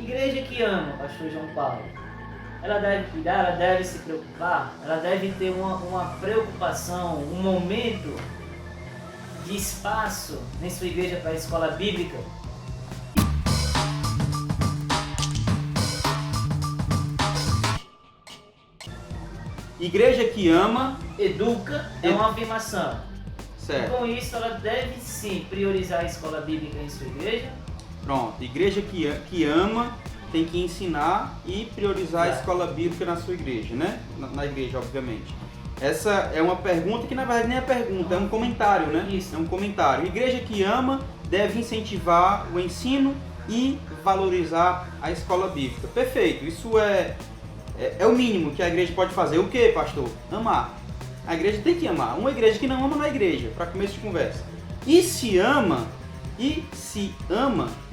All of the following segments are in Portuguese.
Igreja que ama, pastor João Paulo, ela deve cuidar, ela deve se preocupar, ela deve ter uma preocupação, um momento de espaço em sua igreja para a escola bíblica. Igreja que ama, Educa é uma afirmação. certo? Com isso, ela deve sim priorizar a escola bíblica em sua igreja. Pronto, igreja que ama tem que ensinar e priorizar a escola bíblica na sua igreja, né? Na igreja, obviamente. Essa é uma pergunta que na verdade nem é pergunta, é um comentário, né? Isso. É um comentário. Igreja que ama deve incentivar o ensino e valorizar a escola bíblica. Perfeito, isso é o mínimo que a igreja pode fazer. O que, pastor? Amar. A igreja tem que amar. Uma igreja que não ama não é igreja, para começo de conversa. E se ama,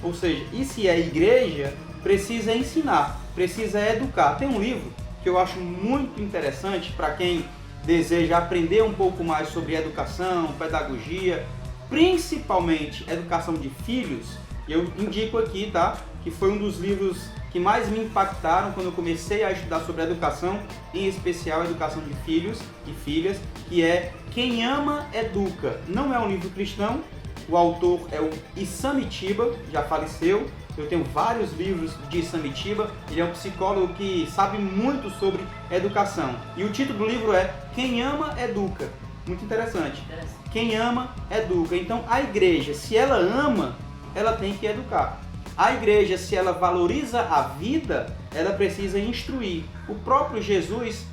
ou seja, e se é igreja, precisa ensinar, precisa educar. Tem um livro que eu acho muito interessante para quem deseja aprender um pouco mais sobre educação, pedagogia, principalmente educação de filhos. Eu indico aqui, tá? Que foi um dos livros que mais me impactaram quando eu comecei a estudar sobre educação, em especial a educação de filhos e filhas, que é Quem Ama, Educa. Não é um livro cristão, o autor é o Isamitiba, já faleceu. Eu tenho vários livros de Isamitiba, ele é um psicólogo que sabe muito sobre educação. E o título do livro é Quem Ama, Educa. Muito interessante. Quem ama, educa. Então a igreja, se ela ama, ela tem que educar. A igreja, se ela valoriza a vida, ela precisa instruir. O próprio Jesus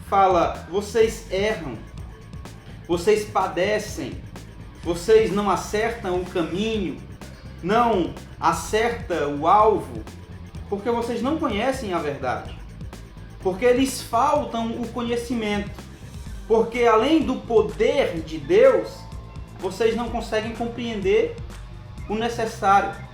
fala, vocês erram, vocês padecem, vocês não acertam o caminho, não acertam o alvo, porque vocês não conhecem a verdade, porque lhes faltam o conhecimento, porque além do poder de Deus, vocês não conseguem compreender o necessário,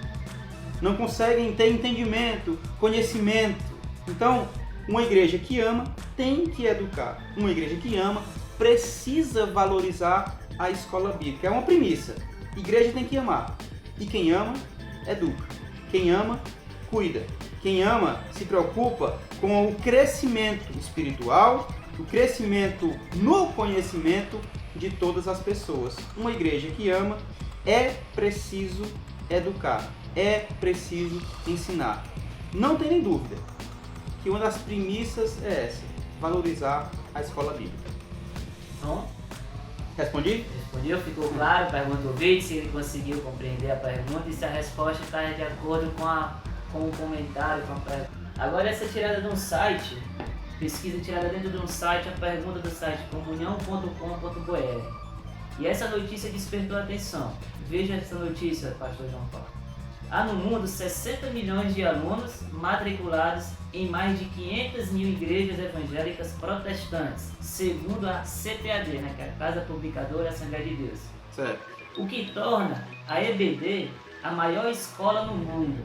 não conseguem ter entendimento, conhecimento. Então, uma igreja que ama tem que educar. Uma igreja que ama precisa valorizar a escola bíblica. É uma premissa. Igreja tem que amar. E quem ama, educa. Quem ama, cuida. Quem ama se preocupa com o crescimento espiritual, o crescimento no conhecimento de todas as pessoas. Uma igreja que ama é preciso educar. É preciso ensinar. Não tem nem dúvida que uma das premissas é essa, valorizar a escola bíblica. Então, Respondi? respondeu, ficou claro, pergunta o vídeo, se ele conseguiu compreender a pergunta e se a resposta está de acordo com o comentário, com a pergunta. Agora essa tirada de um site, pesquisa tirada dentro de um site, a pergunta do site comunhão.com.br. E essa notícia despertou atenção. Veja essa notícia, pastor João Paulo. Há no mundo 60 milhões de alunos matriculados em mais de 500 mil igrejas evangélicas protestantes, segundo a CPAD, né, que é a Casa Publicadora Assembleia de Deus. Certo. O que torna a EBD a maior escola no mundo.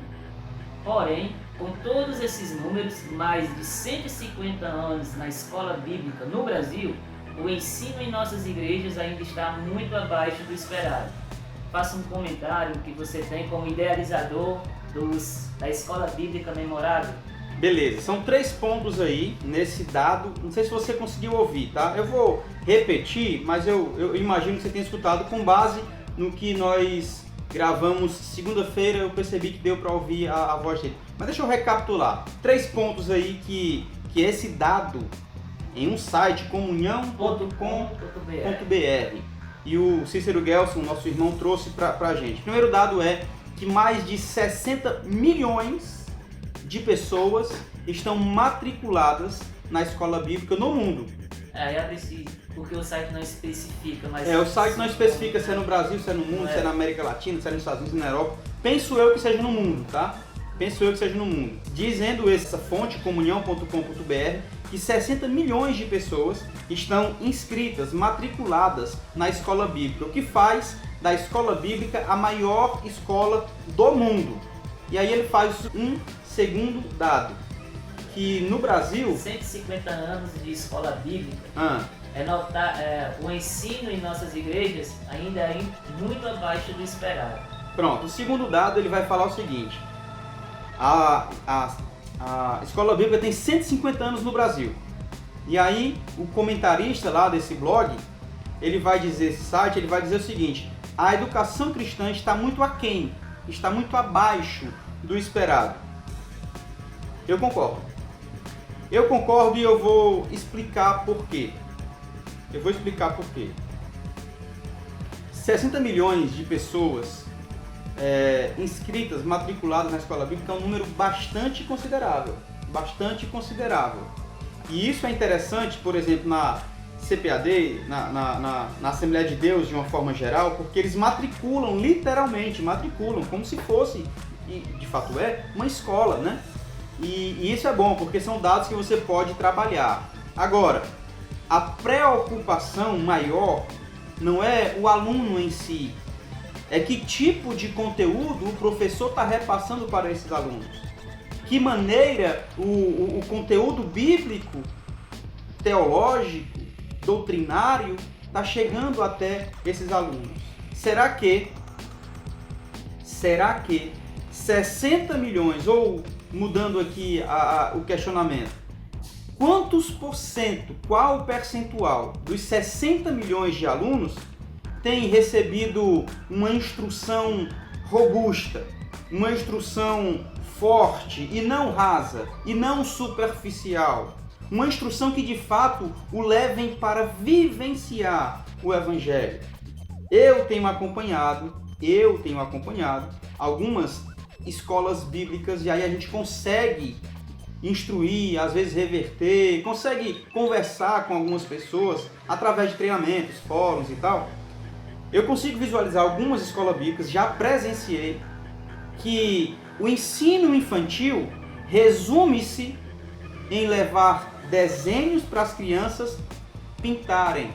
Porém, com todos esses números, mais de 150 anos na escola bíblica no Brasil, o ensino em nossas igrejas ainda está muito abaixo do esperado. Faça um comentário que você tem como idealizador da escola bíblica memorável. Beleza, são 3 pontos aí nesse dado, não sei se você conseguiu ouvir, tá? Eu vou repetir, mas eu imagino que você tenha escutado com base no que nós gravamos segunda-feira, eu percebi que deu para ouvir a voz dele. Mas deixa eu recapitular, 3 pontos aí que esse dado em um site, comunhão.com.br, e o Cícero Gelson, nosso irmão, trouxe pra gente. O primeiro dado é que mais de 60 milhões de pessoas estão matriculadas na escola bíblica no mundo. É preciso, porque o site não especifica, mas... O site não especifica se é no Brasil, se é no mundo, se é na América Latina, se é nos Estados Unidos, na Europa. Penso eu que seja no mundo, tá? Penso eu que seja no mundo. Dizendo essa fonte, comunhão.com.br, que 60 milhões de pessoas estão inscritas, matriculadas na escola bíblica, o que faz da escola bíblica a maior escola do mundo. E aí ele faz um segundo dado, que no Brasil... 150 anos de escola bíblica, o ensino em nossas igrejas ainda é muito abaixo do esperado. Pronto, o segundo dado ele vai falar o seguinte, A escola bíblica tem 150 anos no Brasil. E aí o comentarista lá desse blog, ele vai dizer, esse site, ele vai dizer o seguinte: a educação cristã está muito aquém, está muito abaixo do esperado. Eu concordo. Eu concordo e eu vou explicar por quê. 60 milhões de pessoas inscritas, matriculadas na escola bíblica é um número bastante considerável. E isso é interessante, por exemplo, na CPAD, na Assembleia de Deus de uma forma geral, porque eles matriculam, literalmente matriculam, como se fosse, e de fato é, uma escola, né? E isso é bom, porque são dados que você pode trabalhar. Agora, a preocupação maior não é o aluno em si, é que tipo de conteúdo o professor está repassando para esses alunos. Que maneira o conteúdo bíblico, teológico, doutrinário está chegando até esses alunos. Será que 60 milhões, ou mudando aqui o questionamento, quantos por cento, qual o percentual dos 60 milhões de alunos tem recebido uma instrução robusta, uma instrução forte e não rasa, e não superficial, uma instrução que de fato o levem para vivenciar o Evangelho? Eu tenho acompanhado algumas escolas bíblicas e aí a gente consegue instruir, às vezes reverter, consegue conversar com algumas pessoas através de treinamentos, fóruns e tal. Eu consigo visualizar algumas escolas bíblicas, já presenciei, que o ensino infantil resume-se em levar desenhos para as crianças pintarem.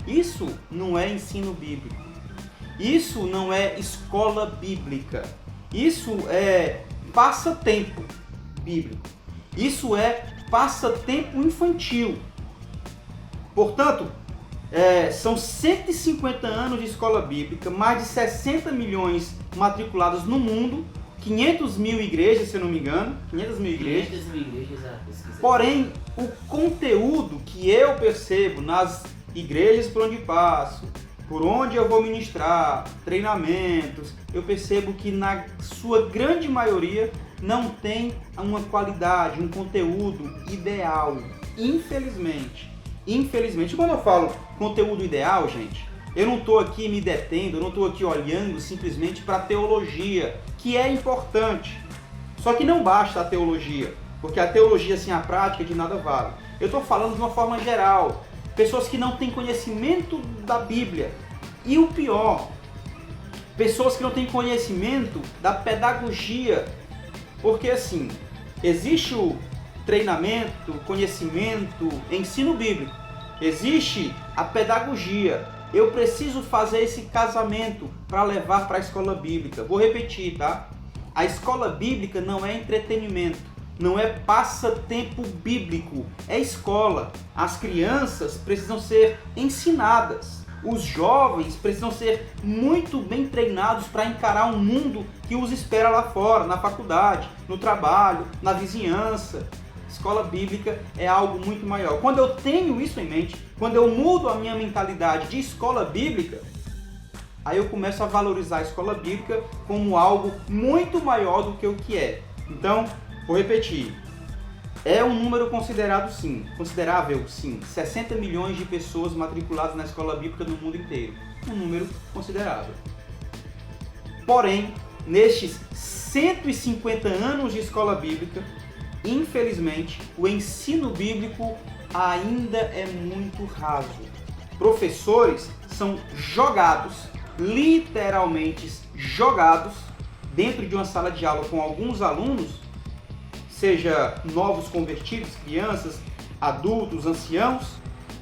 Isso não é ensino bíblico. Isso não é escola bíblica. Isso é passatempo bíblico. Isso é passatempo infantil. Portanto, são 150 anos de escola bíblica, mais de 60 milhões matriculados no mundo, 500 mil igrejas, se eu não me engano, 500 mil igrejas. Porém, o conteúdo que eu percebo nas igrejas por onde passo, por onde eu vou ministrar, treinamentos, eu percebo que na sua grande maioria não tem uma qualidade, um conteúdo ideal, infelizmente. Quando eu falo conteúdo ideal, gente, eu não estou aqui me detendo, eu não estou aqui olhando simplesmente para a teologia, que é importante. Só que não basta a teologia, porque a teologia sem a prática de nada vale. Eu estou falando de uma forma geral, pessoas que não têm conhecimento da Bíblia. E o pior, pessoas que não têm conhecimento da pedagogia. Porque assim, existe o treinamento, conhecimento, ensino bíblico. Existe a pedagogia. Eu preciso fazer esse casamento para levar para a escola bíblica. Vou repetir, tá? A escola bíblica não é entretenimento, não é passatempo bíblico, é escola. As crianças precisam ser ensinadas. Os jovens precisam ser muito bem treinados para encarar um mundo que os espera lá fora, na faculdade, no trabalho, na vizinhança. Escola bíblica é algo muito maior. Quando eu tenho isso em mente, quando eu mudo a minha mentalidade de escola bíblica, aí eu começo a valorizar a escola bíblica como algo muito maior do que o que é. Então, vou repetir. É um número considerável sim, 60 milhões de pessoas matriculadas na escola bíblica no mundo inteiro. Um número considerável. Porém, nestes 150 anos de escola bíblica, infelizmente, o ensino bíblico ainda é muito raso. Professores são jogados, literalmente jogados, dentro de uma sala de aula com alguns alunos, seja novos convertidos, crianças, adultos, anciãos,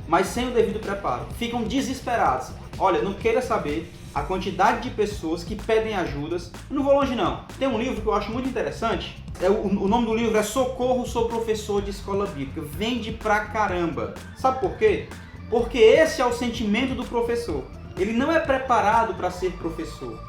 mas sem o devido preparo. Ficam desesperados. Olha, não queira saber a quantidade de pessoas que pedem ajudas. Eu não vou longe não. Tem um livro que eu acho muito interessante. O nome do livro é Socorro, Sou Professor de Escola Bíblica. Vende pra caramba. Sabe por quê? Porque esse é o sentimento do professor. Ele não é preparado para ser professor.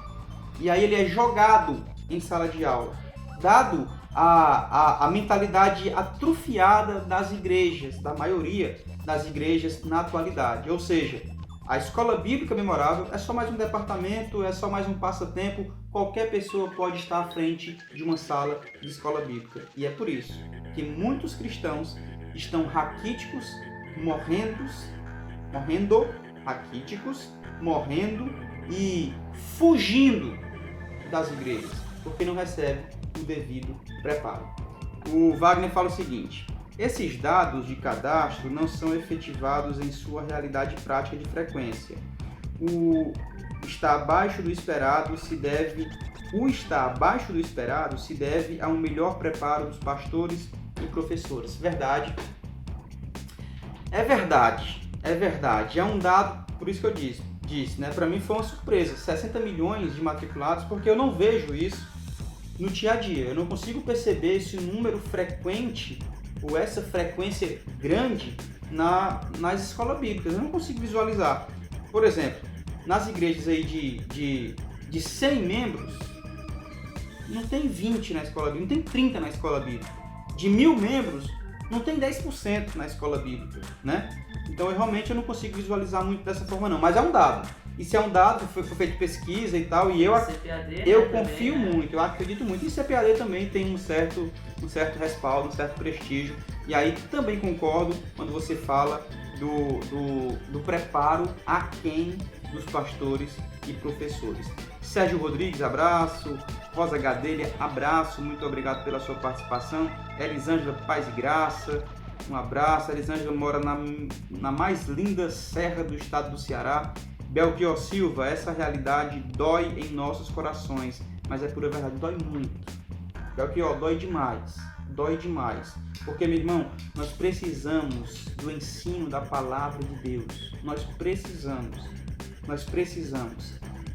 E aí ele é jogado em sala de aula. dado a mentalidade atrofiada das igrejas, da maioria das igrejas na atualidade. Ou seja, a escola bíblica memorável é só mais um departamento, é só mais um passatempo. Qualquer pessoa pode estar à frente de uma sala de escola bíblica. E é por isso que muitos cristãos estão raquíticos, morrendo e fugindo das igrejas, porque não recebem o devido preparo. O Wagner fala o seguinte: esses dados de cadastro não são efetivados em sua realidade prática de frequência. O estar abaixo do esperado se deve a um melhor preparo dos pastores e professores. Verdade. É verdade. É um dado, por isso que eu disse, né? Para mim foi uma surpresa, 60 milhões de matriculados, porque eu não vejo isso no dia a dia. Eu não consigo perceber esse número frequente ou essa frequência grande nas escolas bíblicas. Eu não consigo visualizar. Por exemplo, nas igrejas aí de 100 membros, não tem 20 na escola bíblica, não tem 30 na escola bíblica. De 1.000 membros, não tem 10% na escola bíblica, né? Então, eu não consigo visualizar muito dessa forma, não. Mas é um dado. Isso é um dado, foi feito pesquisa e tal, e eu confio muito, eu acredito muito. E CPAD também tem um certo respaldo, um certo prestígio. E aí também concordo quando você fala do preparo aquém dos pastores e professores. Sérgio Rodrigues, abraço. Rosa Gadelha, abraço. Muito obrigado pela sua participação. Elisângela, paz e graça. Um abraço. Elisângela mora na mais linda serra do estado do Ceará. Belchior Silva, essa realidade dói em nossos corações, mas é pura verdade, dói muito. Belchior, dói demais. Porque, meu irmão, nós precisamos do ensino da palavra de Deus. Nós precisamos.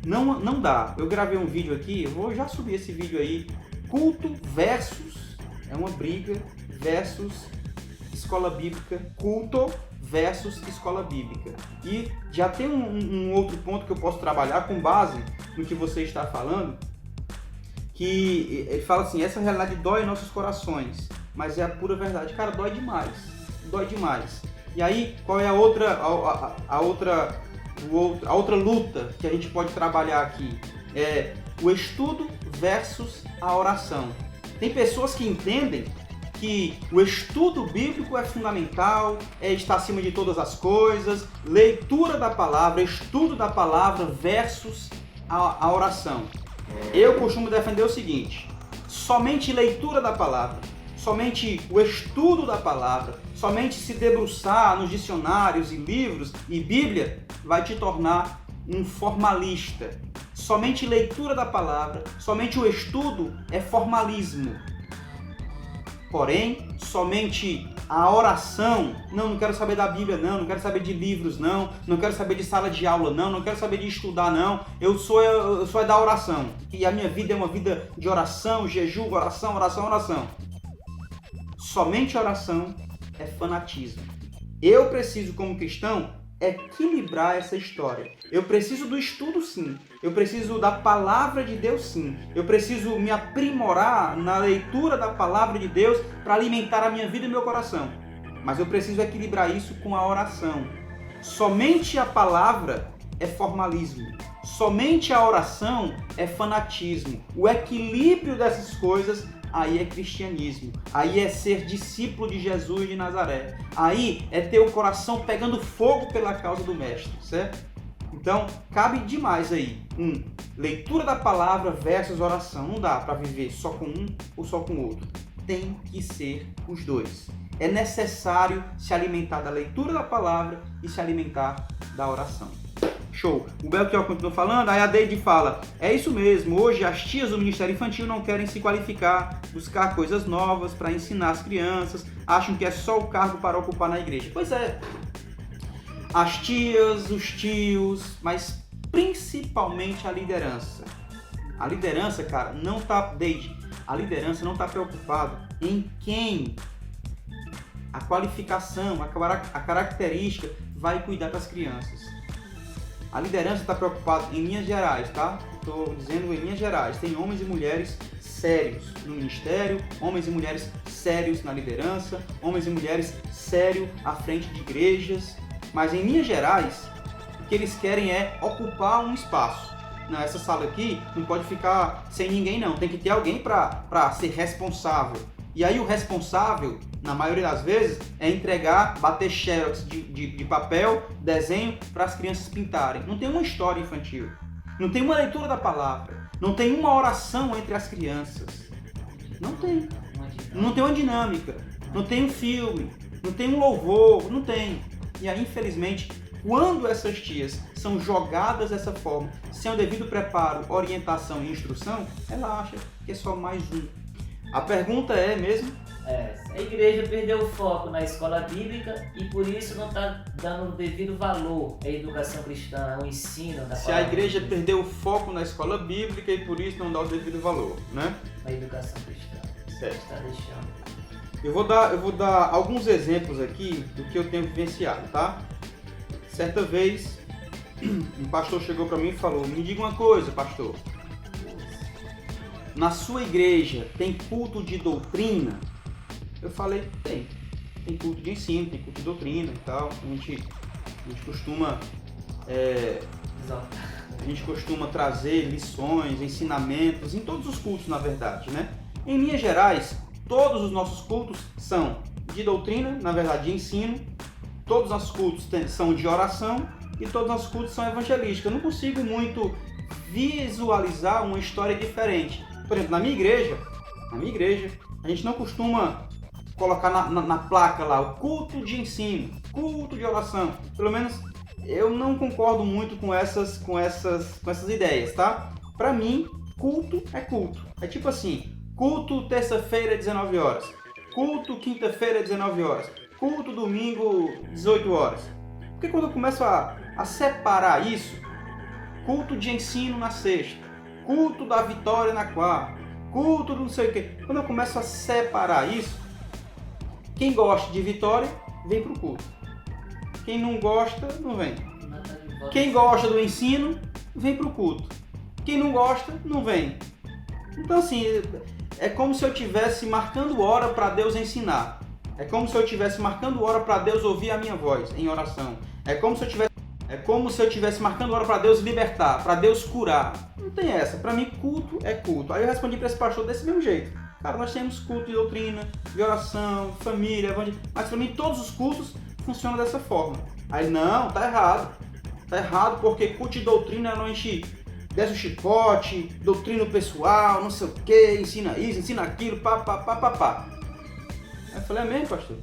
Não dá. Eu gravei um vídeo aqui, eu vou já subir esse vídeo aí. Culto versus, é uma briga, versus escola bíblica, culto versus escola bíblica. E já tem um outro ponto que eu posso trabalhar com base no que você está falando, que ele fala assim: essa realidade dói em nossos corações, mas é a pura verdade. Cara, dói demais. E aí, qual é a outra luta que a gente pode trabalhar aqui? É o estudo versus a oração. Tem pessoas que entendem que o estudo bíblico é fundamental, está acima de todas as coisas, leitura da palavra, estudo da palavra versus a oração. Eu costumo defender o seguinte: somente leitura da palavra, somente o estudo da palavra, somente se debruçar nos dicionários e livros e Bíblia vai te tornar um formalista. Somente leitura da palavra, somente o estudo é formalismo. Porém, somente a oração, não quero saber da Bíblia, não quero saber de livros, não quero saber de sala de aula, não quero saber de estudar, não. Eu sou da oração. E a minha vida é uma vida de oração, jejum, oração. Somente oração é fanatismo. Eu preciso, como cristão, equilibrar essa história. Eu preciso do estudo, sim. Eu preciso da palavra de Deus, sim. Eu preciso me aprimorar na leitura da palavra de Deus para alimentar a minha vida e meu coração. Mas eu preciso equilibrar isso com a oração. Somente a palavra é formalismo. Somente a oração é fanatismo. O equilíbrio dessas coisas, aí é cristianismo. Aí é ser discípulo de Jesus de Nazaré. Aí é ter o coração pegando fogo pela causa do Mestre, certo? Então, cabe demais aí. Leitura da palavra versus oração. Não dá para viver só com um ou só com o outro. Tem que ser os dois. É necessário se alimentar da leitura da palavra e se alimentar da oração. Show. O Belchior continua falando, aí a Deide fala: é isso mesmo, hoje as tias do Ministério Infantil não querem se qualificar, buscar coisas novas para ensinar as crianças, acham que é só o cargo para ocupar na igreja. Pois é, as tias, os tios, mas principalmente a liderança. A liderança, cara, não tá, Deide, a liderança não está preocupada em quem a qualificação, a característica vai cuidar das crianças. A liderança está preocupada em linhas gerais, tá? estou dizendo em linhas gerais, tem homens e mulheres sérios no ministério, homens e mulheres sérios na liderança, homens e mulheres sérios à frente de igrejas, mas em linhas gerais, o que eles querem é ocupar um espaço. Não, essa sala aqui não pode ficar sem ninguém não, tem que ter alguém para ser responsável. E aí o responsável, na maioria das vezes, é entregar, bater xerox de papel, desenho para as crianças pintarem. Não tem uma história infantil, não tem uma leitura da palavra, não tem uma oração entre as crianças. Não tem. Não tem uma dinâmica, não tem um filme, não tem um louvor, não tem. E aí, infelizmente, quando essas tias são jogadas dessa forma, sem o devido preparo, orientação e instrução, ela acha que é só mais um. A pergunta é mesmo? A igreja perdeu o foco na escola bíblica e por isso não está dando o devido valor à educação cristã, ao ensino da palavra. Se a igreja perdeu o foco na escola bíblica e por isso não dá o devido valor, né? Na educação cristã. Certo. Está deixando. Eu vou dar alguns exemplos aqui do que eu tenho vivenciado, tá? Certa vez, um pastor chegou para mim e falou: me diga uma coisa, pastor. Na sua igreja tem culto de doutrina? Eu falei, tem. Tem culto de ensino, tem culto de doutrina e tal. A gente costuma trazer lições, ensinamentos, em todos os cultos, na verdade, né? Em linhas gerais, todos os nossos cultos são de doutrina, na verdade de ensino. Todos os nossos cultos são de oração e todos os nossos cultos são evangelísticos. Eu não consigo muito visualizar uma história diferente. Por exemplo, na minha igreja, a gente não costuma colocar na placa lá o culto de ensino, culto de oração. Pelo menos eu não concordo muito com essas ideias, tá? Para mim, culto é culto. É tipo assim, culto terça-feira 19 horas, culto quinta-feira 19 horas, culto domingo 18 horas. Porque quando eu começo a separar isso, culto de ensino na sexta, culto da vitória na quarta, culto do não sei o quê. Quando eu começo a separar isso, quem gosta de vitória, vem pro culto. Quem não gosta, não vem. Quem gosta do ensino, vem pro culto. Quem não gosta, não vem. Então assim, é como se eu estivesse marcando hora para Deus ensinar. É como se eu estivesse marcando hora para Deus ouvir a minha voz em oração. É como se eu estivesse marcando hora para Deus libertar, para Deus curar. Não tem essa. Para mim, culto é culto. Aí eu respondi para esse pastor desse mesmo jeito. Cara, nós temos culto de doutrina, de oração, de família, evangelismo. Mas para mim, todos os cultos funcionam dessa forma. Aí, não, tá errado. Tá errado porque culto de doutrina não enche, desce o chicote, doutrina pessoal, não sei o que, ensina isso, ensina aquilo, pá. Aí eu falei, é mesmo, pastor?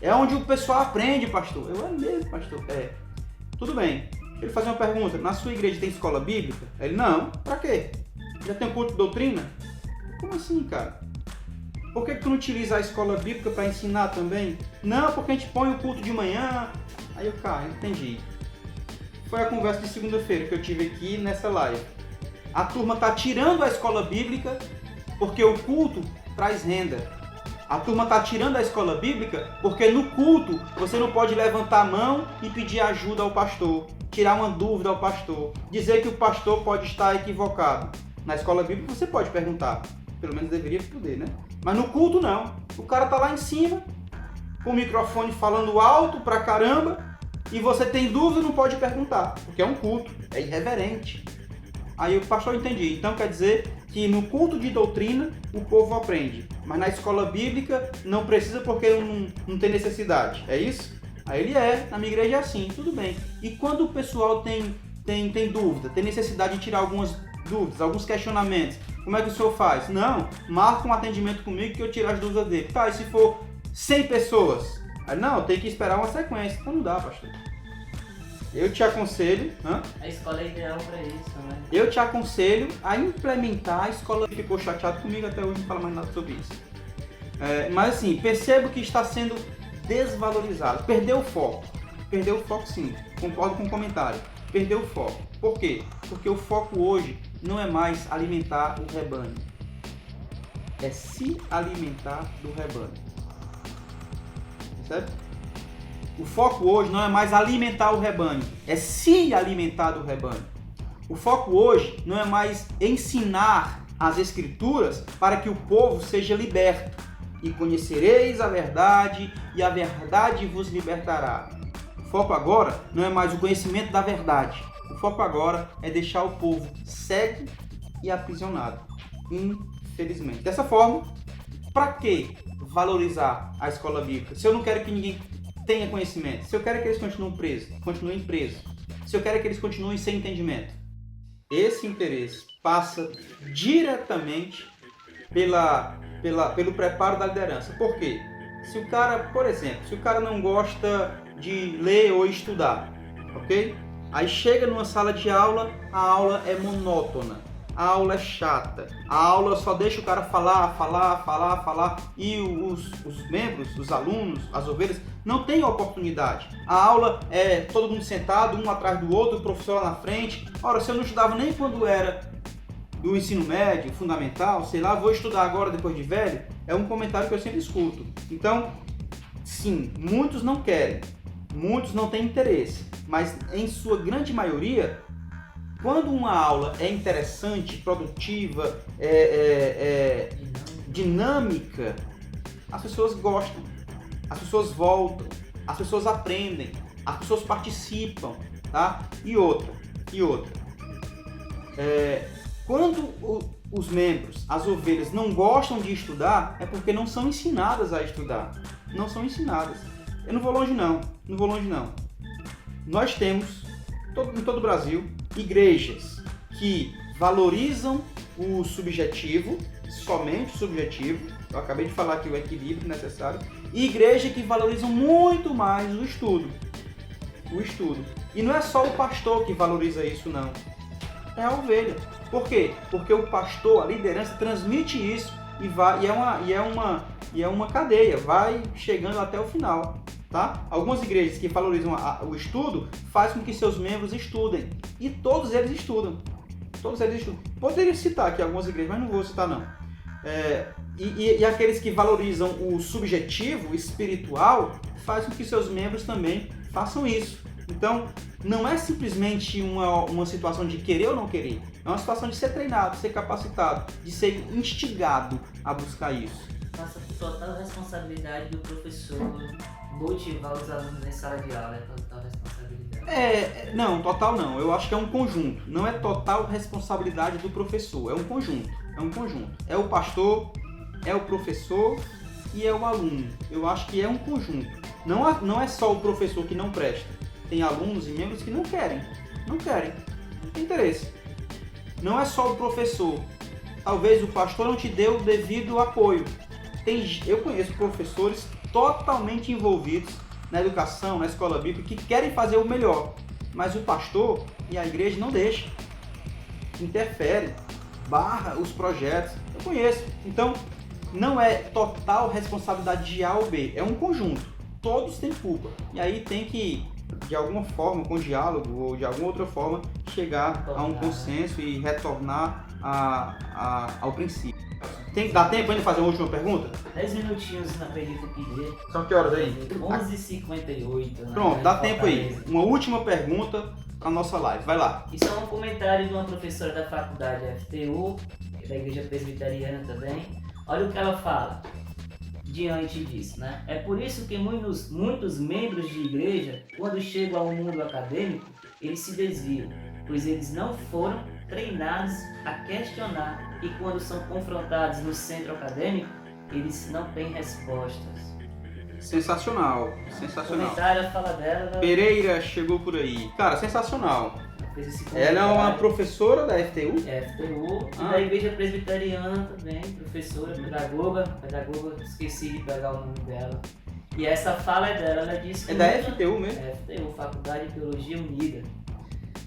É onde o pessoal aprende, pastor. É mesmo, pastor? Tudo bem. Ele fazia uma pergunta, na sua igreja tem escola bíblica? Ele, não. Pra quê? Já tem um culto de doutrina? Como assim, cara? Por que tu não utiliza a escola bíblica para ensinar também? Não, porque a gente põe o culto de manhã. Aí eu, cara, entendi. Foi a conversa de segunda-feira que eu tive aqui nessa live. A turma tá tirando a escola bíblica porque o culto traz renda. A turma está tirando a escola bíblica porque no culto você não pode levantar a mão e pedir ajuda ao pastor, tirar uma dúvida ao pastor, dizer que o pastor pode estar equivocado. Na escola bíblica você pode perguntar, pelo menos deveria poder, né? Mas no culto não. O cara está lá em cima, com o microfone falando alto pra caramba, e você tem dúvida e não pode perguntar, porque é um culto, é irreverente. Aí o pastor entendi. Então quer dizer que no culto de doutrina o povo aprende, mas na escola bíblica não precisa porque não tem necessidade. É isso? Aí ele na minha igreja é assim, tudo bem. E quando o pessoal tem dúvida, tem necessidade de tirar algumas dúvidas, alguns questionamentos, como é que o senhor faz? Não, marca um atendimento comigo que eu tiro as dúvidas dele. Tá, e se for 100 pessoas? Aí não, tem que esperar uma sequência. Então não dá, pastor. Eu te aconselho... A escola é ideal para isso, né? Eu te aconselho a implementar a escola. Ficou chateado comigo até hoje, não fala mais nada sobre isso. Mas assim, percebo que está sendo desvalorizado. Perdeu o foco. Perdeu o foco sim. Concordo com o comentário. Perdeu o foco. Por quê? Porque o foco hoje não é mais alimentar o rebanho. É se alimentar do rebanho. Percebe? O foco hoje não é mais alimentar o rebanho, é se alimentar do rebanho. O foco hoje não é mais ensinar as Escrituras para que o povo seja liberto. E conhecereis a verdade, e a verdade vos libertará. O foco agora não é mais o conhecimento da verdade. O foco agora é deixar o povo cego e aprisionado. Infelizmente. Dessa forma, para que valorizar a escola bíblica? Se eu não quero que ninguém tenha conhecimento, se eu quero que eles continuem presos, se eu quero que eles continuem sem entendimento. Esse interesse passa diretamente pelo preparo da liderança. Por quê? Se o cara, por exemplo, se o cara não gosta de ler ou estudar, ok? Aí chega numa sala de aula, a aula é monótona, a aula é chata, a aula só deixa o cara falar, e os membros, os alunos, as ovelhas, não têm oportunidade. A aula é todo mundo sentado, um atrás do outro, o professor lá na frente. Ora, se eu não estudava nem quando era do ensino médio, fundamental, sei lá, vou estudar agora depois de velho, é um comentário que eu sempre escuto. Então, sim, muitos não querem, muitos não têm interesse, mas em sua grande maioria, quando uma aula é interessante, produtiva, dinâmica, as pessoas gostam, as pessoas voltam, as pessoas aprendem, as pessoas participam, tá? E outra. Quando os membros, as ovelhas, não gostam de estudar, é porque não são ensinadas a estudar. Não são ensinadas. Eu não vou longe não. Nós temos, em todo o Brasil, igrejas que valorizam o subjetivo, somente o subjetivo. Eu acabei de falar aqui o equilíbrio necessário. E igrejas que valorizam muito mais o estudo. E não é só o pastor que valoriza isso, não. É a ovelha. Por quê? Porque o pastor, a liderança, transmite isso e é uma cadeia, vai chegando até o final, tá? Algumas igrejas que valorizam o estudo fazem com que seus membros estudem, e todos eles estudam. Poderia citar aqui algumas igrejas, mas não vou citar não. E aqueles que valorizam o subjetivo, o espiritual, fazem com que seus membros também façam isso. Então, não é simplesmente uma situação de querer ou não querer. É uma situação de ser treinado, de ser capacitado, de ser instigado a buscar isso. Passa por total responsabilidade do professor motivar os alunos em sala de aula. É total responsabilidade. Não, total não. Eu acho que é um conjunto. Não é total responsabilidade do professor. É um conjunto. É o pastor, é o professor e é o aluno. Eu acho que é um conjunto. Não é só o professor que não presta. Tem alunos e membros que não querem, não tem interesse. Não é só o professor. Talvez o pastor não te dê o devido apoio. Eu conheço professores totalmente envolvidos na educação, na escola bíblica, que querem fazer o melhor, mas o pastor e a igreja não deixam. Interfere, barra os projetos. Eu conheço. Então, não é total responsabilidade de A ou B, é um conjunto. Todos têm culpa. E aí tem que, de alguma forma, com diálogo ou de alguma outra forma, chegar a um consenso e retornar ao princípio. Dá tempo ainda de fazer uma última pergunta? 10 minutinhos na pergunta que dê. São que horas aí? 11h58. Pronto, dá tempo aí. Uma última pergunta para a nossa live. Vai lá. Isso é um comentário de uma professora da faculdade FTU, da Igreja Presbiteriana também. Olha o que ela fala diante disso, né? É por isso que muitos membros de igreja, quando chegam ao mundo acadêmico, eles se desviam, pois eles não foram treinados a questionar, e quando são confrontados no centro acadêmico, eles não têm respostas. Sensacional. Comentário, a fala dela. Pereira chegou por aí. Cara, sensacional. Ela é uma professora da FTU? FTU, e da Igreja Presbiteriana também, professora, pedagoga, esqueci de pegar o nome dela. E essa fala é dela, ela disse que... É da FTU mesmo? FTU, Faculdade de Teologia Unida,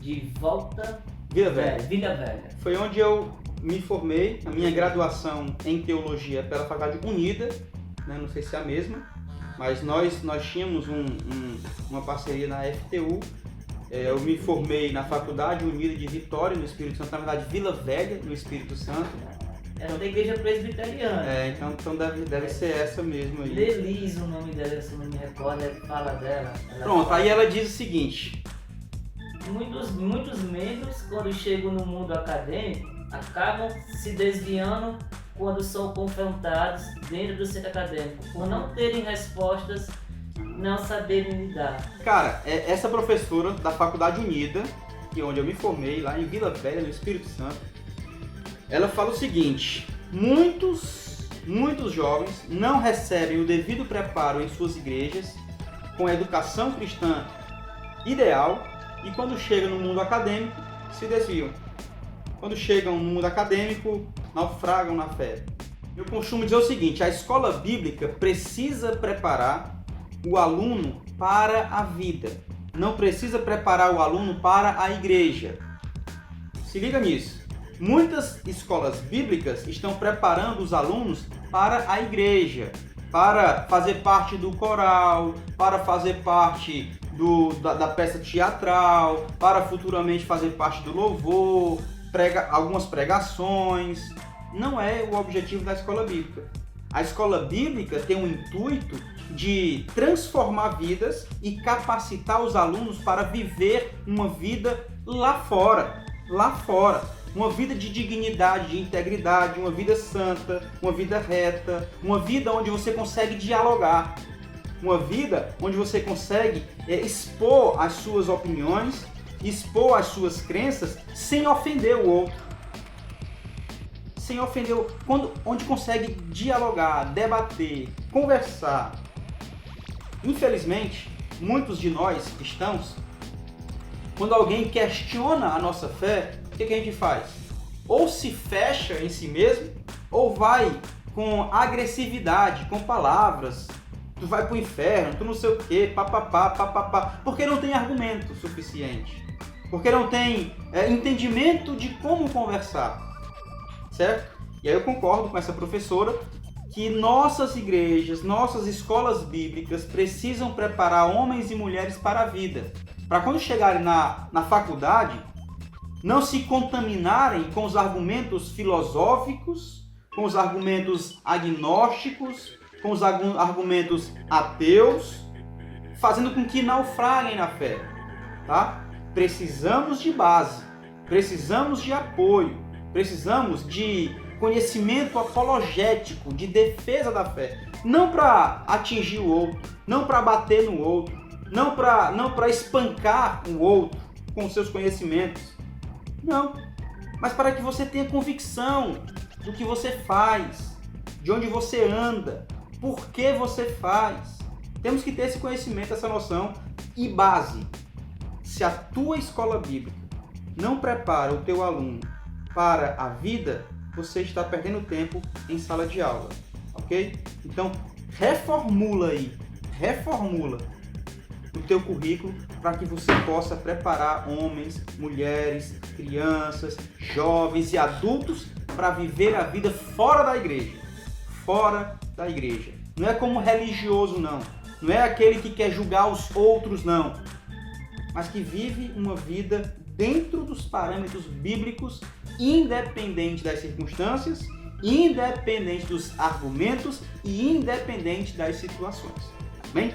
de Vila Velha. Vila Velha. Foi onde eu me formei, a minha graduação em Teologia pela Faculdade Unida, né? Não sei se é a mesma, mas nós tínhamos uma parceria na FTU. Eu me formei na Faculdade Unida de Vitória, no Espírito Santo, na verdade Vila Velha, no Espírito Santo. Era da Igreja Presbiteriana. Então deve ser essa mesmo aí. Delis, o nome dela, se não me recordo, fala dela. Pronto, aí ela diz o seguinte: muitos membros, quando chegam no mundo acadêmico, acabam se desviando quando são confrontados dentro do centro acadêmico, por não terem respostas, não saberem lidar. Cara, essa professora da Faculdade Unida, que é onde eu me formei, lá em Vila Velha, no Espírito Santo, ela fala o seguinte: muitos jovens não recebem o devido preparo em suas igrejas com a educação cristã ideal e quando chegam no mundo acadêmico se desviam. Quando chegam no mundo acadêmico, naufragam na fé. Eu costumo dizer o seguinte: a escola bíblica precisa preparar o aluno para a vida, não precisa preparar o aluno para a igreja. Se liga nisso. Muitas escolas bíblicas estão preparando os alunos para a igreja, para fazer parte do coral, para fazer parte da peça teatral, para futuramente fazer parte do louvor, algumas pregações. Não é o objetivo da escola bíblica. A escola bíblica tem o intuito de transformar vidas e capacitar os alunos para viver uma vida lá fora. Uma vida de dignidade, de integridade, uma vida santa, uma vida reta, uma vida onde você consegue dialogar, uma vida onde você consegue expor as suas opiniões, expor as suas crenças sem ofender o outro. Onde consegue dialogar, debater, conversar. Infelizmente, muitos de nós cristãos, quando alguém questiona a nossa fé, o que a gente faz? Ou se fecha em si mesmo, ou vai com agressividade, com palavras. Tu vai pro inferno, tu não sei o quê, papapá, porque não tem argumento suficiente. Porque não tem entendimento de como conversar. Certo? E aí eu concordo com essa professora que nossas igrejas, nossas escolas bíblicas precisam preparar homens e mulheres para a vida. Para quando chegarem na faculdade, não se contaminarem com os argumentos filosóficos, com os argumentos agnósticos, com os argumentos ateus, fazendo com que naufraguem na fé. Tá? Precisamos de base, precisamos de apoio, precisamos de conhecimento apologético, de defesa da fé. Não para atingir o outro, não para bater no outro, não para espancar o outro com seus conhecimentos. Não, mas para que você tenha convicção do que você faz, de onde você anda, por que você faz. Temos que ter esse conhecimento, essa noção e base. Se a tua escola bíblica não prepara o teu aluno para a vida, você está perdendo tempo em sala de aula, ok? Então, reformula o teu currículo para que você possa preparar homens, mulheres, crianças, jovens e adultos para viver a vida fora da igreja. Fora da igreja. Não é como religioso, não. Não é aquele que quer julgar os outros, não. Mas que vive uma vida dentro dos parâmetros bíblicos, independente das circunstâncias, independente dos argumentos e independente das situações. Bem?